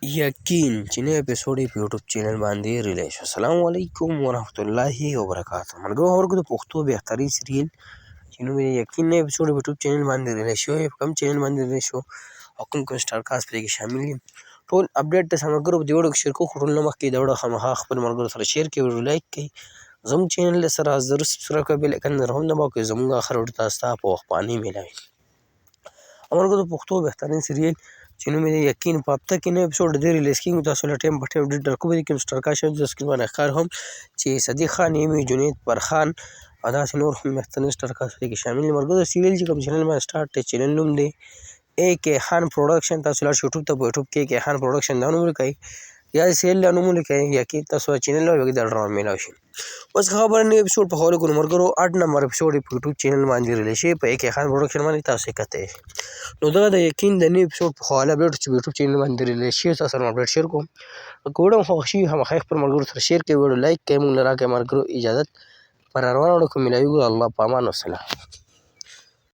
یقین چې نوی اپیسوډ یې په یوټیوب چینل باندې ریلیز شو. السلام علیکم ورحمت الله وبرکاته. ملګرو د پښتو بهترین سریل چې نوم یې یقین نوی اپیسوډ په یوټیوب چینل باندې ریلیز شوی. په کوم چینل باندې ریلیز شو او کوم سټار کاست پرې کې شامل دي ټول اپډیټ ته ملګرو په دې ویډیو کې شیر کوو. خو ټول نه مخکې دا ویډیو خامخا خپل ملګرو سره شیر کړئ، ویډیو لایک کړئ، زموږ چینل سره ضرور سبسکرایب کړئ، بیل آیکن هم دباو کړئ زموږ آخر ویډیو تاسو ته په وخت باندې میلاوي. ملګرو د پښتو بهترین سریل چې نوم یې یقین په هفته کې نوی اپیسوډ دی ریلیز کېږي. تاسو له ټایم په ټایم اپډیټ درکوو. دې کې سټار کاست شوی د سکرین باندې ښکار هم چې صدیق خان، ایمي، جنید، فرخان او داسې نور هم بهترین سټار کاست پرې کې شامل دي. ملګرو د سیریل چې کوم چینل باندې سټارټ دی چینل نوم دی AK خان پروډکشن. تاسو لاړ شئ یوټیوب ته، په یوټیوب کې AK خان پروډکشن دا نوم ولیکئ یا د سیریل دا نوم ولیکئ یا کې تاسو چینل له دا ډرامه میلاو شي. اوس خبره نوی اپیسوډ په حواله کړو ملګرو. 8 نمبر اپیسوډ په یوټیوب چینل باندې ریلیز شوی په AK خان پروډکشن باندې تاسو یې کتئ. نو دا د یقین د نوی اپیسوډ په حواله اپډیټ چې په یوټیوب چینل باندې ریلیز شوی تاسو سره اپډیټ شیر کوم. که ویډیو مو خوښ شي خامخا خپل ملګرو سره شیر کړئ، ویډیو لایک کړئ، موږ له راکړئ ملګرو اجازت پر روانه وړو کوم میلاویږو. الله په امان والسلام.